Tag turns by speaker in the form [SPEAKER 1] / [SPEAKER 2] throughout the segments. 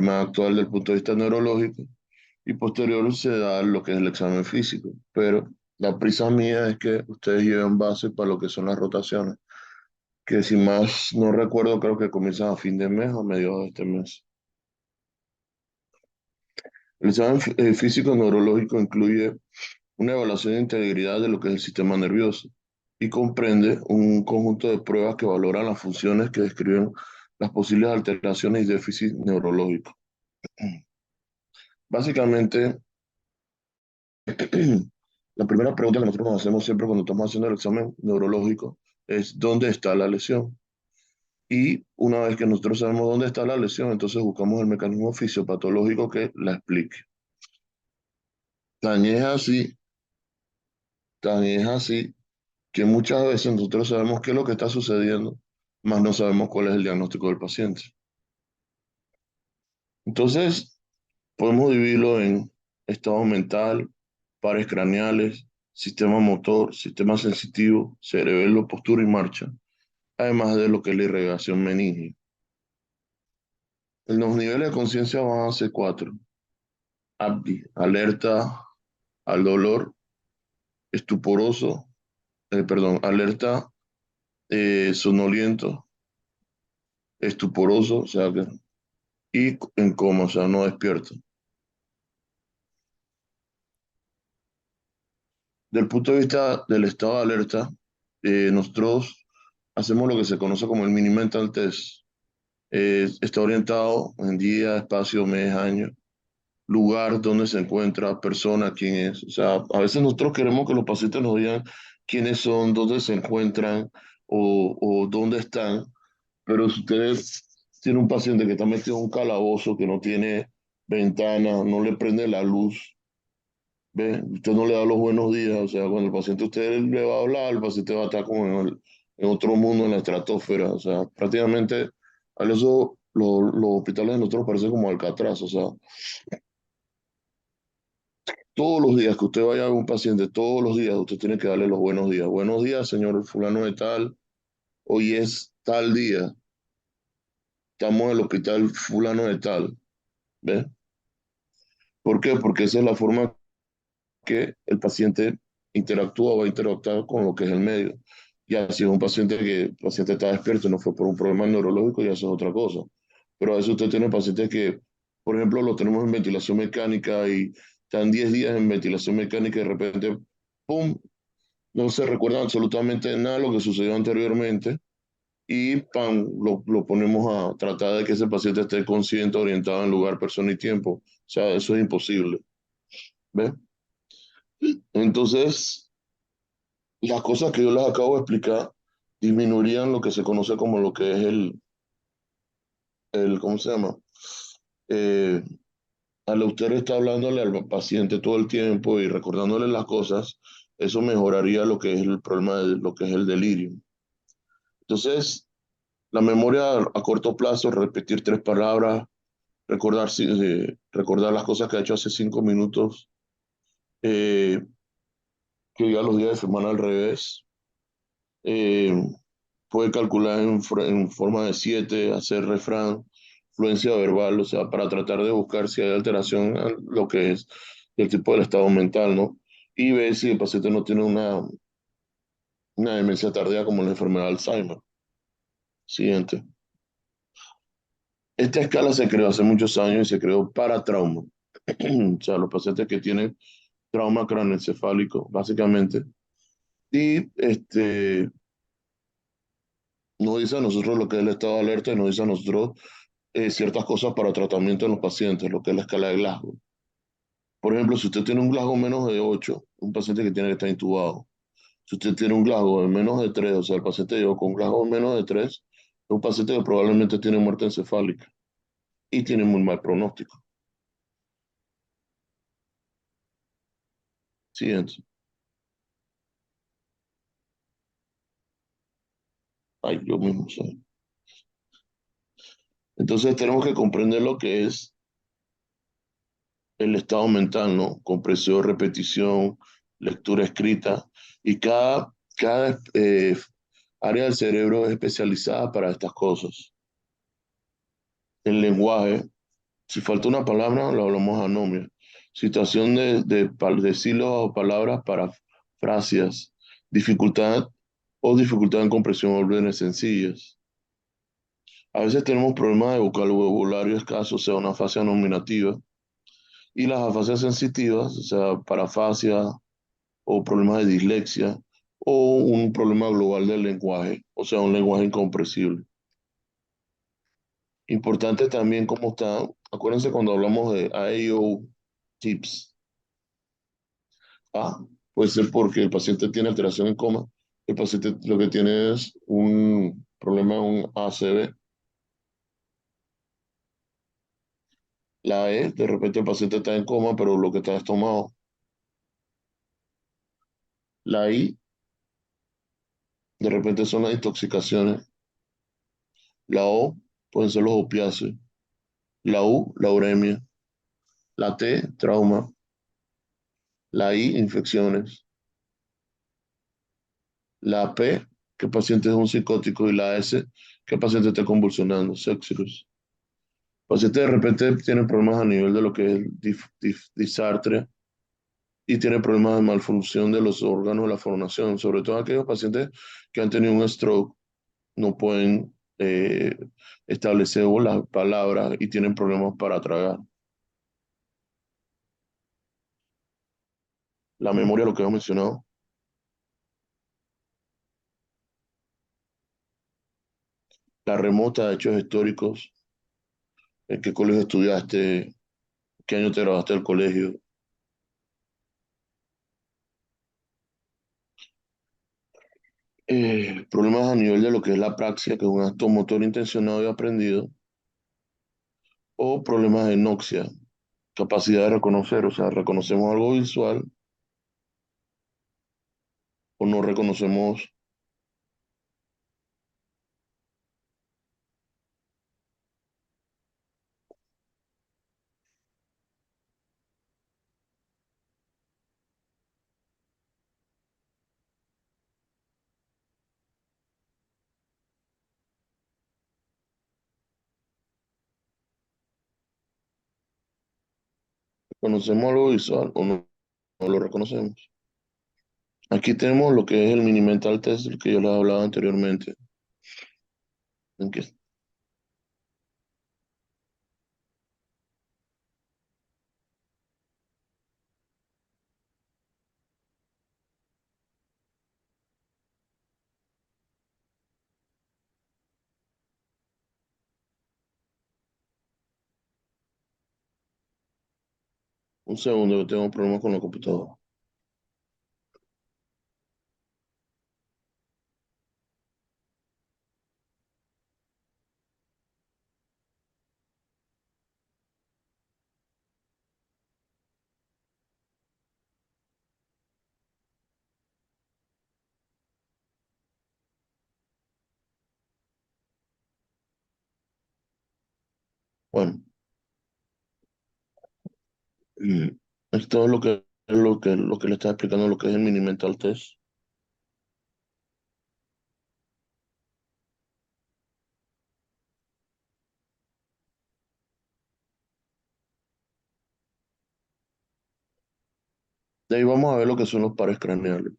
[SPEAKER 1] más actual del punto de vista neurológico, y posterior se da lo que es el examen físico. Pero la prisa mía es que ustedes lleven base para lo que son las rotaciones, que si más no recuerdo, creo que comienzan a fin de mes o a mediados de este mes. El examen físico neurológico incluye una evaluación de integridad de lo que es el sistema nervioso y comprende un conjunto de pruebas que valoran las funciones que describen las posibles alteraciones y déficits neurológicos. Básicamente, la primera pregunta que nosotros nos hacemos siempre cuando estamos haciendo el examen neurológico es ¿dónde está la lesión? Y una vez que nosotros sabemos dónde está la lesión, entonces buscamos el mecanismo fisiopatológico que la explique. Tan es así, tan es así que muchas veces nosotros sabemos qué es lo que está sucediendo, mas no sabemos cuál es el diagnóstico del paciente. Entonces, podemos dividirlo en estado mental, pares craneales, sistema motor, sistema sensitivo, cerebelo, postura y marcha, además de lo que es la irrigación meningia. Los niveles de conciencia van a ser cuatro. ABDI, alerta al dolor, estuporoso, alerta sonoliento, estuporoso, o sea, y en coma, o sea, no despierto. Del punto de vista del estado de alerta, nosotros hacemos lo que se conoce como el mini mental test. Está orientado en día, espacio, mes, año, lugar donde se encuentra, persona, quién es. O sea, a veces nosotros queremos que los pacientes nos digan quiénes son, dónde se encuentran o dónde están, pero si ustedes tienen un paciente que está metido en un calabozo, que no tiene ventana, no le prende la luz, ¿ve? Usted no le da los buenos días, o sea, cuando el paciente usted le va a hablar, el paciente va a estar como en otro mundo, en la estratosfera, o sea, prácticamente a eso los hospitales de nosotros parecen como Alcatraz, o sea, todos los días que usted vaya a ver un paciente, todos los días usted tiene que darle los buenos días. Buenos días, señor fulano de tal, hoy es tal día, estamos en el hospital fulano de tal, ¿ve? ¿Por qué? Porque esa es la forma que el paciente interactúa o va a interactuar con lo que es el medio. Ya si es un paciente que el paciente está despierto y no fue por un problema neurológico, ya eso es otra cosa. Pero a veces usted tiene pacientes que, por ejemplo, lo tenemos en ventilación mecánica y están 10 días en ventilación mecánica y de repente, ¡pum!, no se recuerda absolutamente nada de lo que sucedió anteriormente y ¡pam!, lo ponemos a tratar de que ese paciente esté consciente, orientado en lugar, persona y tiempo. O sea, eso es imposible. ¿Ves? Entonces, las cosas que yo les acabo de explicar disminuirían lo que se conoce como lo que es ¿cómo se llama? Eh, Al usted está hablándole al paciente todo el tiempo y recordándole las cosas, eso mejoraría lo que es el problema de lo que es el delirio. Entonces, la memoria a corto plazo, repetir tres palabras, recordar las cosas que ha hecho hace 5 minutos, eh, que diga los días de semana al revés, eh, puede calcular en forma de siete, hacer refrán, fluencia verbal, o sea, para tratar de buscar si hay alteración en lo que es el tipo del estado mental, ¿no? Y ver si el paciente no tiene una demencia tardía como la enfermedad de Alzheimer. Siguiente. Esta escala se creó hace muchos años y se creó para trauma. O sea, los pacientes que tienen trauma craneoencefálico, básicamente. Y nos dice a nosotros lo que es el estado de alerta y nos dice a nosotros ciertas cosas para tratamiento en los pacientes, lo que es la escala de Glasgow. Por ejemplo, si usted tiene un Glasgow menos de 8, un paciente que tiene que estar intubado. Si usted tiene un Glasgow de menos de 3, o sea, el paciente llegó con Glasgow menos de 3, es un paciente que probablemente tiene muerte encefálica y tiene muy mal pronóstico. Siguiente. Ay, yo mismo sé. Entonces tenemos que comprender lo que es el estado mental, ¿no? Comprensión, repetición, lectura escrita. Y cada área del cerebro es especializada para estas cosas. El lenguaje, Si falta una palabra, lo hablamos anomia. Situación de sílabas o palabras para frases. Dificultad o dificultad en comprensión de órdenes sencillas. A veces tenemos problemas de vocabulario escaso, o sea, una fase nominativa. Y las afasias sensitivas, o sea, parafasia o problemas de dislexia, o un problema global del lenguaje, o sea, un lenguaje incomprensible. Importante también cómo está, acuérdense cuando hablamos de IO tips. Puede ser porque el paciente tiene alteración en coma, el paciente lo que tiene es un problema, un ACV. La E, de repente el paciente está en coma, pero lo que está es tomado. La I, de repente son las intoxicaciones. La O, pueden ser los opiáceos. La U, la uremia. La T, trauma. La I, infecciones. La P, que el paciente es un psicótico. Y la S, que el paciente está convulsionando, sexurus. El paciente de repente tiene problemas a nivel de lo que es el disartria y tiene problemas de malfunción de los órganos de la formación, sobre todo aquellos pacientes que han tenido un stroke, no pueden establecer las palabras y tienen problemas para tragar. La memoria, lo que hemos mencionado, la remota de hechos históricos, en qué colegio estudiaste, qué año te graduaste del colegio, problemas a nivel de lo que es la praxia, que es un acto motor intencionado y aprendido, o problemas de noxia, capacidad de reconocer, o sea, reconocemos algo visual o no reconocemos, reconocemos algo visual o no, no lo reconocemos. Aquí tenemos lo que es el mini mental test, el que yo les hablaba anteriormente. En que, un segundo, que tengo problemas con la computadora. Bueno, mm, esto es lo que le está explicando lo que es el mini mental test. De ahí vamos a ver lo que son los pares craneales.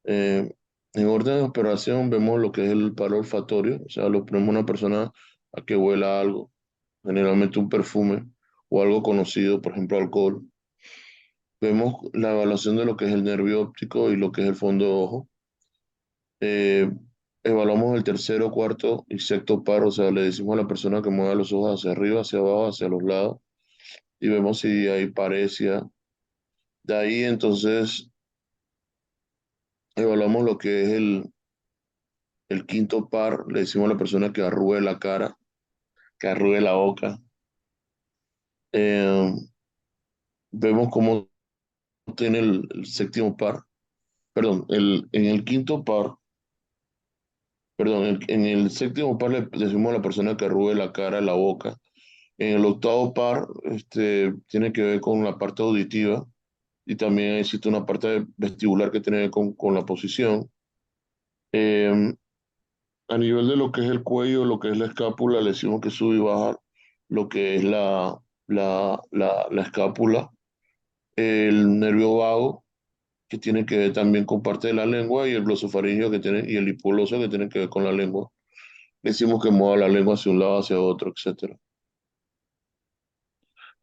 [SPEAKER 1] Eh, en orden de operación vemos lo que es el paro olfatorio, o sea, lo ponemos a una persona a que huela algo, generalmente un perfume o algo conocido, por ejemplo, alcohol. Vemos la evaluación de lo que es el nervio óptico y lo que es el fondo de ojo. Eh, Evaluamos el tercero, cuarto y sexto par, o sea, le decimos a la persona que mueva los ojos hacia arriba, hacia abajo, hacia los lados y vemos si hay paresia. De ahí entonces evaluamos lo que es el quinto par, le decimos a la persona que arrugue la cara, que arrugue la boca. Eh, Vemos cómo tiene el séptimo par, perdón, en el quinto par, perdón, en el séptimo par le decimos a la persona que arrugue la cara, la boca. En el octavo par, tiene que ver con la parte auditiva y también existe una parte vestibular que tiene que ver con la posición. Eh, a nivel de lo que es el cuello, lo que es la escápula, le decimos que sube y baja lo que es la escápula, el nervio vago, que tiene que ver también con parte de la lengua, y el glosofaringeo que tiene, y el hipogloso que tiene que ver con la lengua. Decimos que mueva la lengua hacia un lado, hacia otro, etcétera.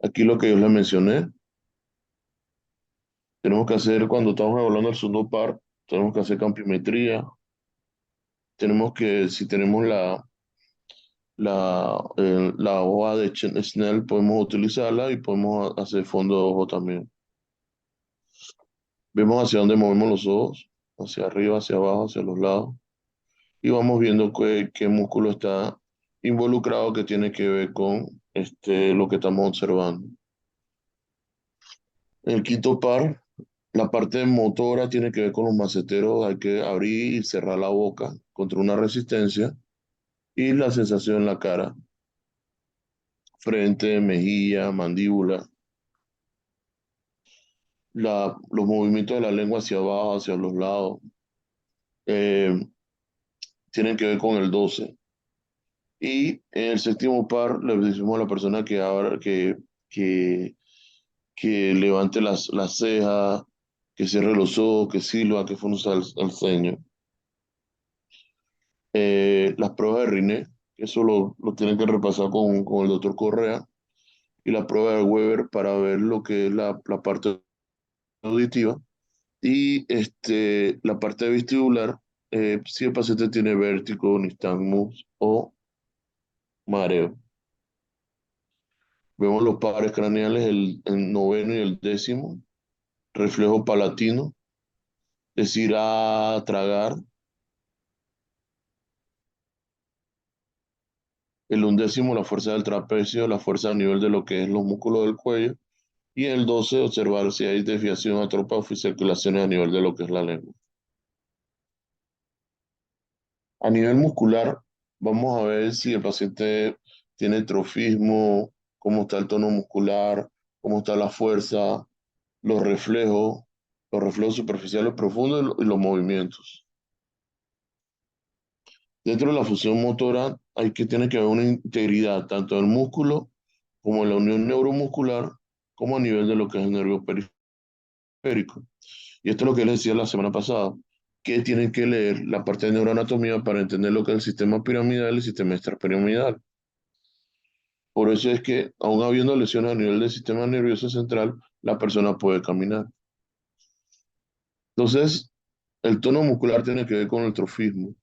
[SPEAKER 1] Aquí lo que yo les mencioné, tenemos que hacer cuando estamos evaluando el segundo par, tenemos que hacer campimetría, tenemos que, si tenemos la hoja de Snell, podemos utilizarla y podemos hacer fondo de ojo también. Vemos hacia dónde movemos los ojos, hacia arriba, hacia abajo, hacia los lados, y vamos viendo qué músculo está involucrado que tiene que ver con lo que estamos observando. En el quinto par, la parte motora tiene que ver con los maceteros, hay que abrir y cerrar la boca contra una resistencia y la sensación en la cara, frente, mejilla, mandíbula, los movimientos de la lengua hacia abajo, hacia los lados, eh, tienen que ver con el 12. Y en el séptimo par le decimos a la persona que abra, que, que levante las cejas, que cierre los ojos, que silba, que frunza el ceño. Las pruebas de Riné, eso lo tienen que repasar con el doctor Correa, y la prueba de Weber para ver lo que es la parte auditiva. Y la parte vestibular, si el paciente tiene vértigo, nistagmus o mareo. Vemos los pares craneales, el noveno y el décimo, reflejo palatino, decir a tragar, el undécimo, la fuerza del trapecio, la fuerza a nivel de lo que es los músculos del cuello, y el 12, observar si hay desviación atropa o circulaciones a nivel de lo que es la lengua. A nivel muscular, vamos a ver si el paciente tiene trofismo, cómo está el tono muscular, cómo está la fuerza, los los reflejos superficiales profundos y los movimientos. Dentro de la función motora hay que tener que haber una integridad tanto del músculo como en la unión neuromuscular, como a nivel de lo que es el nervio periférico. Y esto es lo que les decía la semana pasada, que tienen que leer la parte de neuroanatomía para entender lo que es el sistema piramidal y el sistema extrapiramidal. Por eso es que, aun habiendo lesiones a nivel del sistema nervioso central, la persona puede caminar. Entonces, el tono muscular tiene que ver con el trofismo.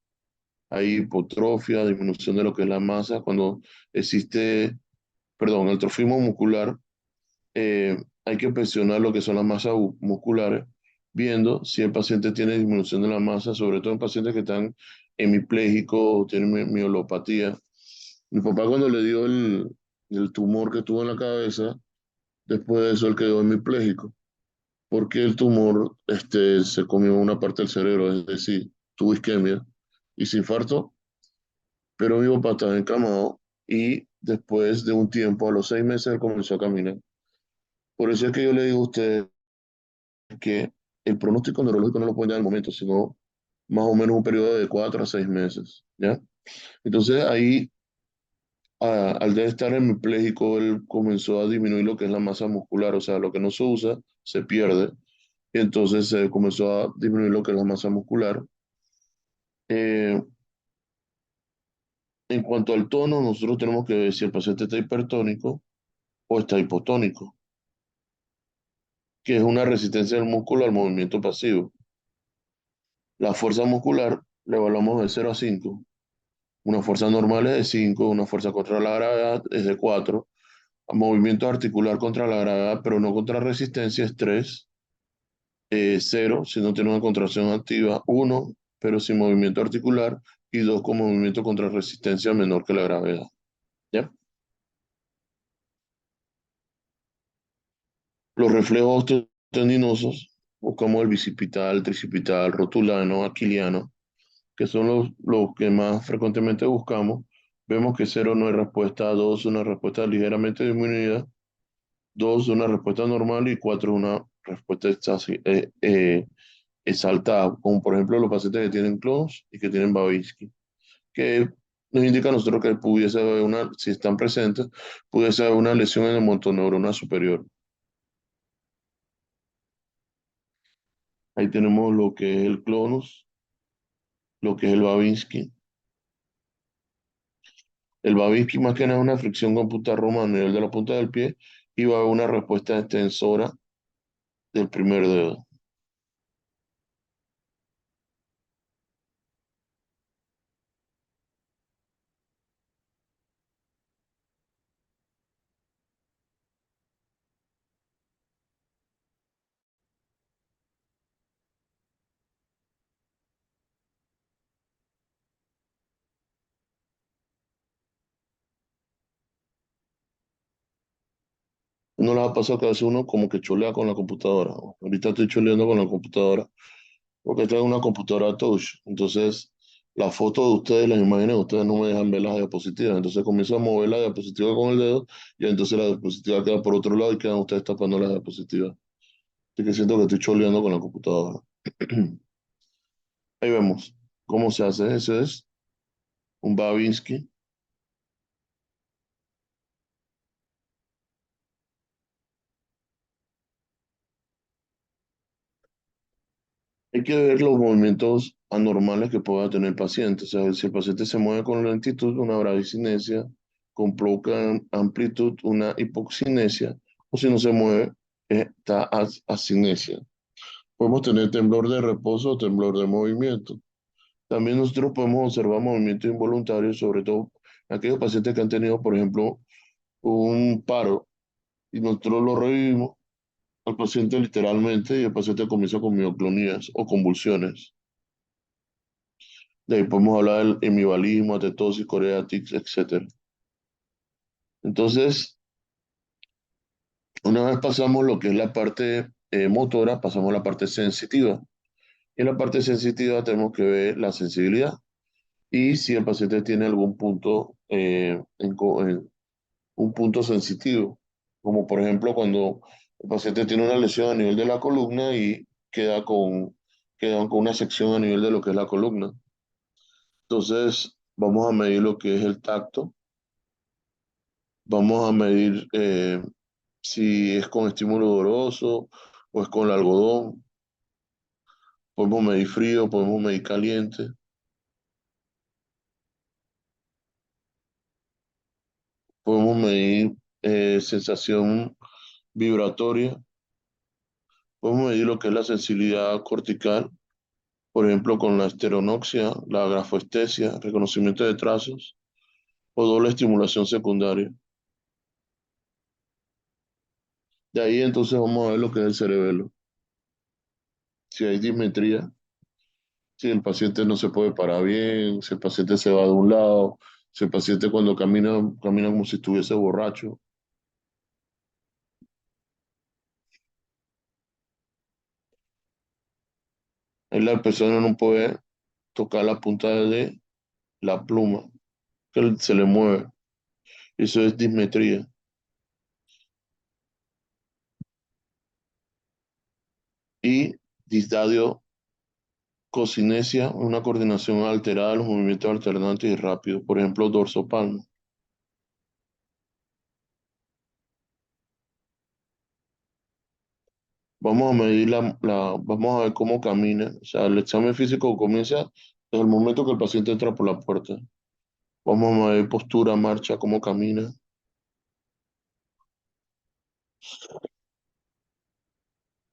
[SPEAKER 1] Hay hipotrofia, disminución de lo que es la masa. Cuando existe, perdón, el trofismo muscular, hay que presionar lo que son las masas musculares, viendo si el paciente tiene disminución de la masa, sobre todo en pacientes que están hemipléjicos o tienen miolopatía. Mi papá cuando le dio el tumor que tuvo en la cabeza, después de eso él quedó hemipléjico, porque el tumor se comió una parte del cerebro, es decir, tuvo isquemia y se infartó, pero mi papá estaba encamado y después de un tiempo, a los 6 meses, él comenzó a caminar. Por eso es que yo le digo a usted que el pronóstico neurológico no lo pueden dar al momento, sino más o menos un periodo de 4 a 6 meses, ¿ya? Entonces ahí, al de estar hemipléjico, él comenzó a disminuir lo que es la masa muscular, o sea, lo que no se usa, se pierde, y entonces se comenzó a disminuir lo que es la masa muscular. Eh, en cuanto al tono, nosotros tenemos que ver si el paciente está hipertónico o está hipotónico, que es una resistencia del músculo al movimiento pasivo. La fuerza muscular la evaluamos de 0 a 5. Una fuerza normal es de 5, una fuerza contra la gravedad es de 4, movimiento articular contra la gravedad, pero no contra resistencia, es 3, 0 si no tiene una contracción activa, 1 pero sin movimiento articular, y 2 con movimiento contra resistencia menor que la gravedad. ¿Ya? Los reflejos tendinosos, buscamos el bicipital, tricipital, rotulano, aquiliano, que son los que más frecuentemente buscamos. Vemos que 0 no hay respuesta, 2 una respuesta ligeramente disminuida, 2 una respuesta normal y 4 una respuesta exaltada, como por ejemplo los pacientes que tienen Crohn's y que tienen Babinski, que nos indica a nosotros que pudiese haber una, si están presentes, pudiese haber una lesión en el motoneurona superior. Ahí tenemos lo que es el clonus, lo que es el Babinski. El Babinski más que nada es una fricción con punta roma a nivel de la punta del pie y va a haber una respuesta extensora del primer dedo. No les ha pasado que a veces uno como que cholea con la computadora. Ahorita estoy choleando con la computadora porque tengo una computadora touch. Entonces, las fotos de ustedes, las imágenes de ustedes no me dejan ver las diapositivas. Entonces comienzo a mover la diapositiva con el dedo y entonces la diapositiva queda por otro lado y quedan ustedes tapando las diapositivas. Así que siento que estoy choleando con la computadora. Ahí vemos cómo se hace. Ese es un Babinski. Hay que ver los movimientos anormales que pueda tener el paciente. O sea, si el paciente se mueve con lentitud, una bradicinesia, con poca amplitud, una hipoxinesia, o si no se mueve, está asinesia. Podemos tener temblor de reposo o temblor de movimiento. También nosotros podemos observar movimientos involuntarios, sobre todo aquellos pacientes que han tenido, por ejemplo, un paro y nosotros lo revivimos al paciente literalmente y el paciente comienza con mioclonías o convulsiones. De ahí podemos hablar del hemivalismo, atetosis, corea, tics, etc. Entonces, una vez pasamos lo que es la parte motora, pasamos a la parte sensitiva. Y en la parte sensitiva tenemos que ver la sensibilidad y si el paciente tiene algún punto, un punto sensitivo, como por ejemplo cuando el paciente tiene una lesión a nivel de la columna y queda con una sección a nivel de lo que es la columna. Entonces, vamos a medir lo que es el tacto. Vamos a medir si es con estímulo doloroso o es con el algodón. Podemos medir frío, podemos medir caliente. Podemos medir sensación vibratoria. Podemos medir lo que es la sensibilidad cortical, por ejemplo, con la esteronoxia, la grafoestesia, reconocimiento de trazos o doble estimulación secundaria. De ahí entonces vamos a ver lo que es el cerebelo. Si hay dismetría, si el paciente no se puede parar bien, si el paciente se va de un lado, si el paciente cuando camina, camina como si estuviese borracho. Ahí la persona no puede tocar la punta de la pluma, que se le mueve. Eso es dismetría. Y disdadio cocinesia, una coordinación alterada de los movimientos alternantes y rápidos, por ejemplo, dorsopalmo. Vamos a medir vamos a ver cómo camina. O sea, el examen físico comienza desde el momento que el paciente entra por la puerta. Vamos a medir postura, marcha, cómo camina,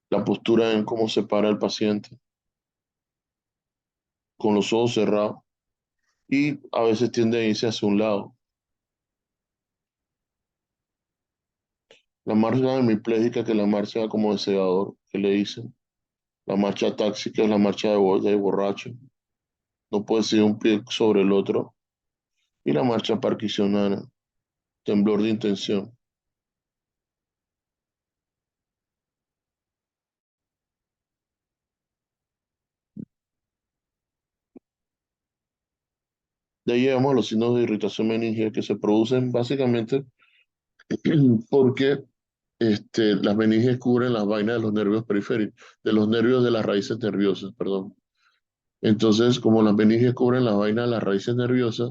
[SPEAKER 1] la postura en cómo se para el paciente, con los ojos cerrados. Y a veces tiende a irse hacia un lado. La marcha hemipléjica, que es la marcha como de segador, que le dicen. La marcha táxica es la marcha de borracho. No puede ser un pie sobre el otro. Y la marcha parkinsoniana, temblor de intención. De ahí llegamos a los signos de irritación meningia que se producen básicamente porque las meninges cubren las vainas de los nervios periféricos, de los nervios de las raíces nerviosas, perdón. Entonces, como las meninges cubren las vainas de las raíces nerviosas,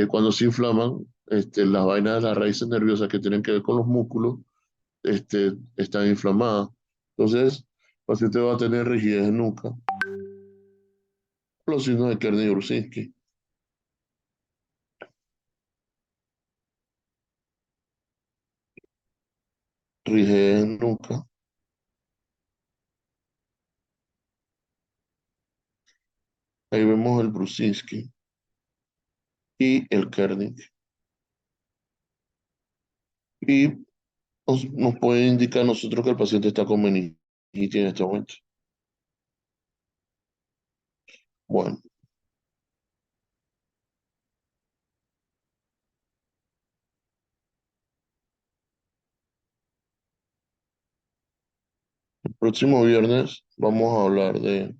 [SPEAKER 1] cuando se inflaman, las vainas de las raíces nerviosas que tienen que ver con los músculos, están inflamadas. Entonces, el paciente va a tener rigidez en nuca, los signos de Kerner-Brushinski, rigidez en nuca, ahí vemos el Brushinski y el Kernig. Y nos puede indicar a nosotros que el paciente está con meningitis en este momento. Bueno, el próximo viernes vamos a hablar de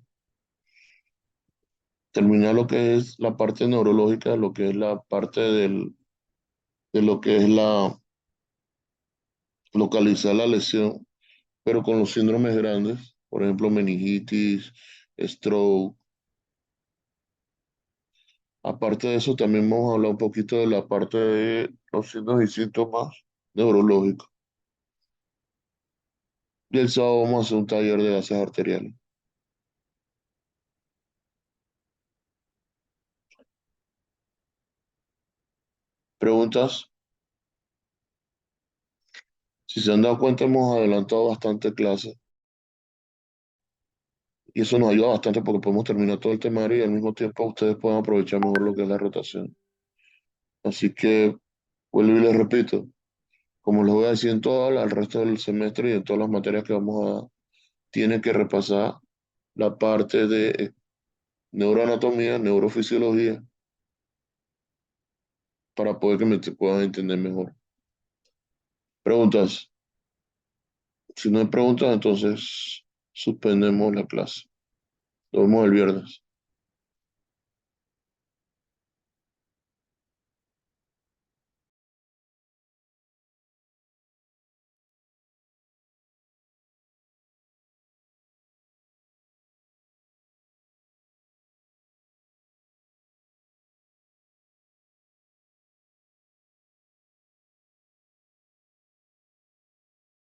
[SPEAKER 1] terminar lo que es la parte neurológica, lo que es la parte de lo que es la localizar la lesión, pero con los síndromes grandes, por ejemplo, meningitis, stroke. Aparte de eso, también vamos a hablar un poquito de la parte de los signos y síntomas neurológicos. Y el sábado vamos a hacer un taller de gases arteriales. Preguntas. Si se han dado cuenta, hemos adelantado bastante clases y eso nos ayuda bastante porque podemos terminar todo el temario y al mismo tiempo ustedes pueden aprovechar mejor lo que es la rotación. Así que, vuelvo y les repito, como les voy a decir en todo el resto del semestre y en todas las materias que vamos a dar, tienen que repasar la parte de neuroanatomía, neurofisiología, para poder que me puedan entender mejor. Preguntas. Si no hay preguntas, entonces suspendemos la clase. Nos vemos el viernes.